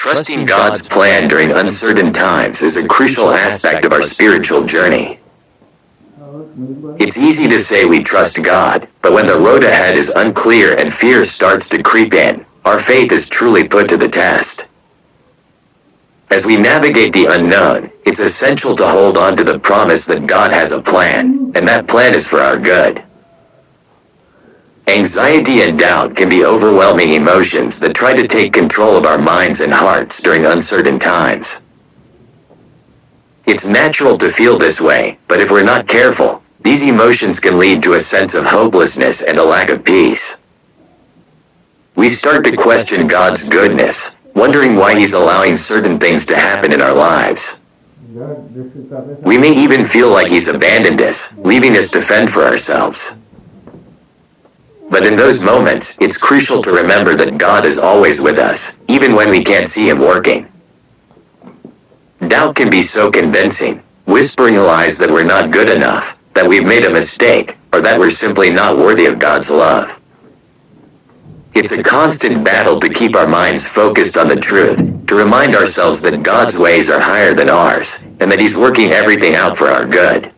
Trusting God's plan during uncertain times is a crucial aspect of our spiritual journey. It's easy to say we trust God, but when the road ahead is unclear and fear starts to creep in, our faith is truly put to the test. As we navigate the unknown, it's essential to hold on to the promise that God has a plan, and that plan is for our good. Anxiety and doubt can be overwhelming emotions that try to take control of our minds and hearts during uncertain times. It's natural to feel this way, but if we're not careful, these emotions can lead to a sense of hopelessness and a lack of peace. We start to question God's goodness, wondering why He's allowing certain things to happen in our lives. We may even feel like He's abandoned us, leaving us to fend for ourselves. But in those moments, it's crucial to remember that God is always with us, even when we can't see Him working. Doubt can be so convincing, whispering lies that we're not good enough, that we've made a mistake, or that we're simply not worthy of God's love. It's a constant battle to keep our minds focused on the truth, to remind ourselves that God's ways are higher than ours, and that He's working everything out for our good.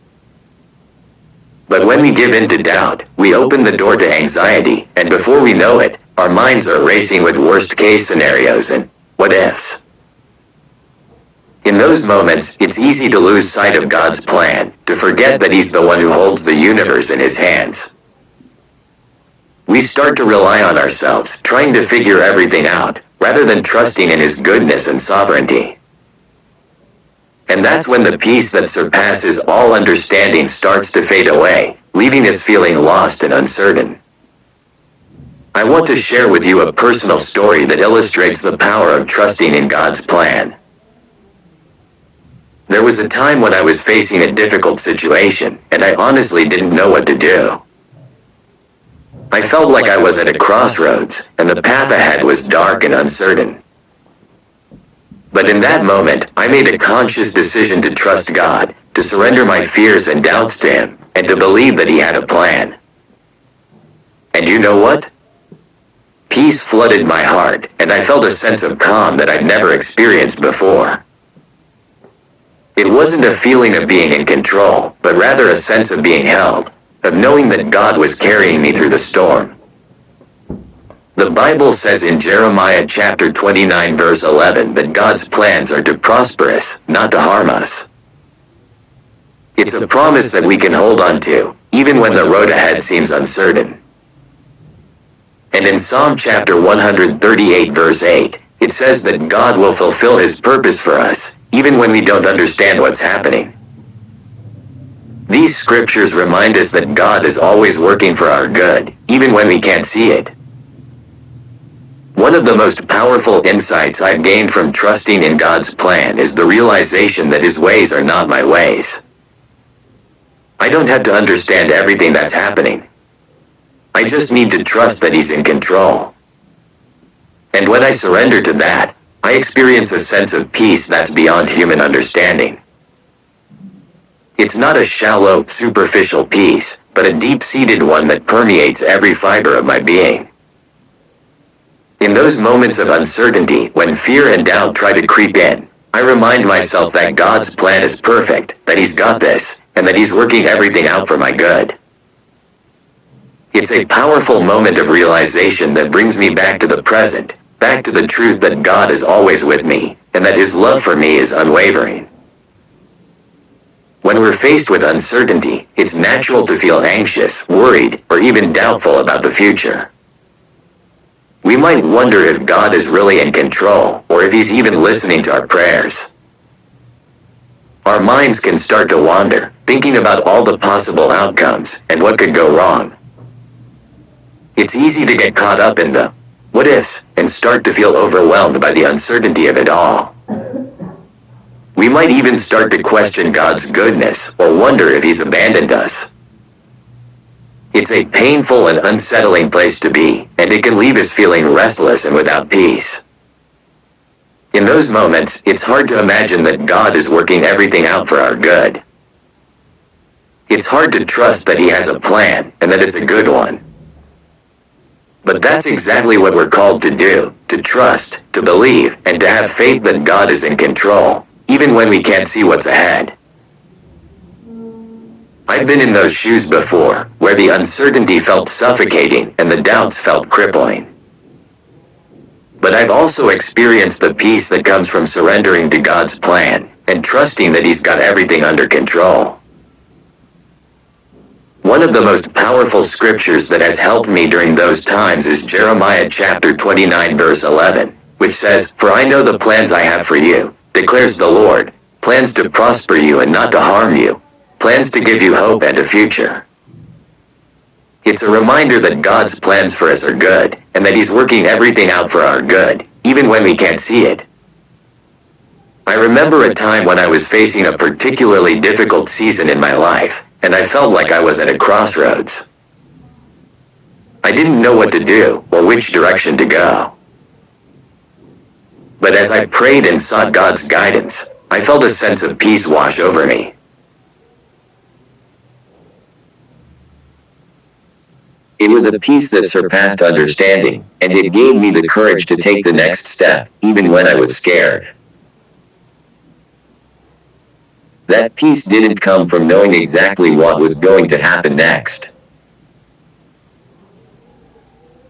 But when we give in to doubt, we open the door to anxiety, and before we know it, our minds are racing with worst-case scenarios and what-ifs. In those moments, it's easy to lose sight of God's plan, to forget that He's the one who holds the universe in His hands. We start to rely on ourselves, trying to figure everything out, rather than trusting in His goodness and sovereignty. And that's when the peace that surpasses all understanding starts to fade away, leaving us feeling lost and uncertain. I want to share with you a personal story that illustrates the power of trusting in God's plan. There was a time when I was facing a difficult situation, and I honestly didn't know what to do. I felt like I was at a crossroads, and the path ahead was dark and uncertain. But in that moment, I made a conscious decision to trust God, to surrender my fears and doubts to Him, and to believe that He had a plan. And you know what? Peace flooded my heart, and I felt a sense of calm that I'd never experienced before. It wasn't a feeling of being in control, but rather a sense of being held, of knowing that God was carrying me through the storm. The Bible says in Jeremiah chapter 29 verse 11 that God's plans are to prosper us, not to harm us. It's a promise that we can hold on to, even when the road ahead seems uncertain. And in Psalm chapter 138 verse 8, it says that God will fulfill His purpose for us, even when we don't understand what's happening. These scriptures remind us that God is always working for our good, even when we can't see it. One of the most powerful insights I've gained from trusting in God's plan is the realization that His ways are not my ways. I don't have to understand everything that's happening. I just need to trust that He's in control. And when I surrender to that, I experience a sense of peace that's beyond human understanding. It's not a shallow, superficial peace, but a deep-seated one that permeates every fiber of my being. In those moments of uncertainty, when fear and doubt try to creep in, I remind myself that God's plan is perfect, that He's got this, and that He's working everything out for my good. It's a powerful moment of realization that brings me back to the present, back to the truth that God is always with me, and that His love for me is unwavering. When we're faced with uncertainty, it's natural to feel anxious, worried, or even doubtful about the future. We might wonder if God is really in control, or if He's even listening to our prayers. Our minds can start to wander, thinking about all the possible outcomes, and what could go wrong. It's easy to get caught up in the what-ifs, and start to feel overwhelmed by the uncertainty of it all. We might even start to question God's goodness, or wonder if He's abandoned us. It's a painful and unsettling place to be, and it can leave us feeling restless and without peace. In those moments, it's hard to imagine that God is working everything out for our good. It's hard to trust that He has a plan, and that it's a good one. But that's exactly what we're called to do, to trust, to believe, and to have faith that God is in control, even when we can't see what's ahead. I've been in those shoes before, where the uncertainty felt suffocating and the doubts felt crippling. But I've also experienced the peace that comes from surrendering to God's plan and trusting that He's got everything under control. One of the most powerful scriptures that has helped me during those times is Jeremiah chapter 29 verse 11, which says, "For I know the plans I have for you, declares the Lord, plans to prosper you and not to harm you, plans to give you hope and a future." It's a reminder that God's plans for us are good, and that He's working everything out for our good, even when we can't see it. I remember a time when I was facing a particularly difficult season in my life, and I felt like I was at a crossroads. I didn't know what to do, or which direction to go. But as I prayed and sought God's guidance, I felt a sense of peace wash over me. It was a peace that surpassed understanding, and it gave me the courage to take the next step, even when I was scared. That peace didn't come from knowing exactly what was going to happen next.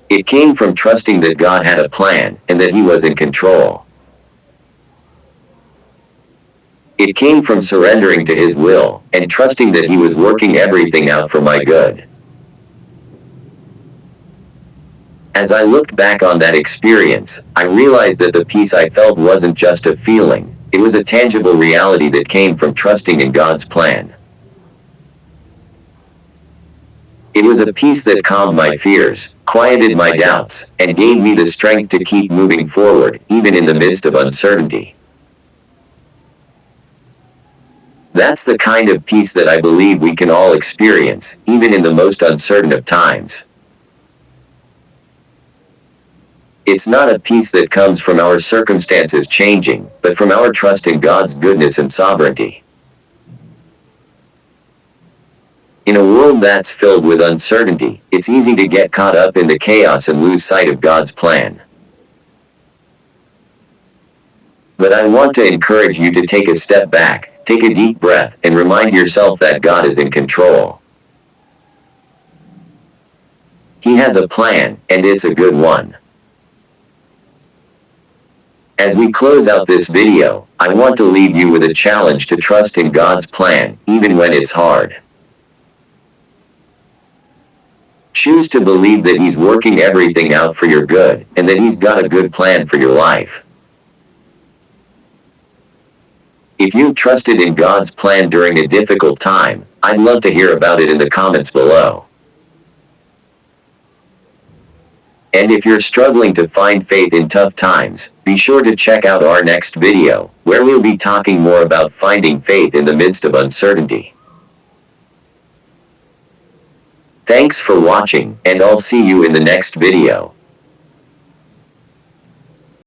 It came from trusting that God had a plan, and that He was in control. It came from surrendering to His will, and trusting that He was working everything out for my good. As I looked back on that experience, I realized that the peace I felt wasn't just a feeling, it was a tangible reality that came from trusting in God's plan. It was a peace that calmed my fears, quieted my doubts, and gave me the strength to keep moving forward, even in the midst of uncertainty. That's the kind of peace that I believe we can all experience, even in the most uncertain of times. It's not a peace that comes from our circumstances changing, but from our trust in God's goodness and sovereignty. In a world that's filled with uncertainty, it's easy to get caught up in the chaos and lose sight of God's plan. But I want to encourage you to take a step back, take a deep breath, and remind yourself that God is in control. He has a plan, and it's a good one. As we close out this video, I want to leave you with a challenge to trust in God's plan, even when it's hard. Choose to believe that He's working everything out for your good, and that He's got a good plan for your life. If you've trusted in God's plan during a difficult time, I'd love to hear about it in the comments below. And if you're struggling to find faith in tough times, be sure to check out our next video, where we'll be talking more about finding faith in the midst of uncertainty. Thanks for watching, and I'll see you in the next video.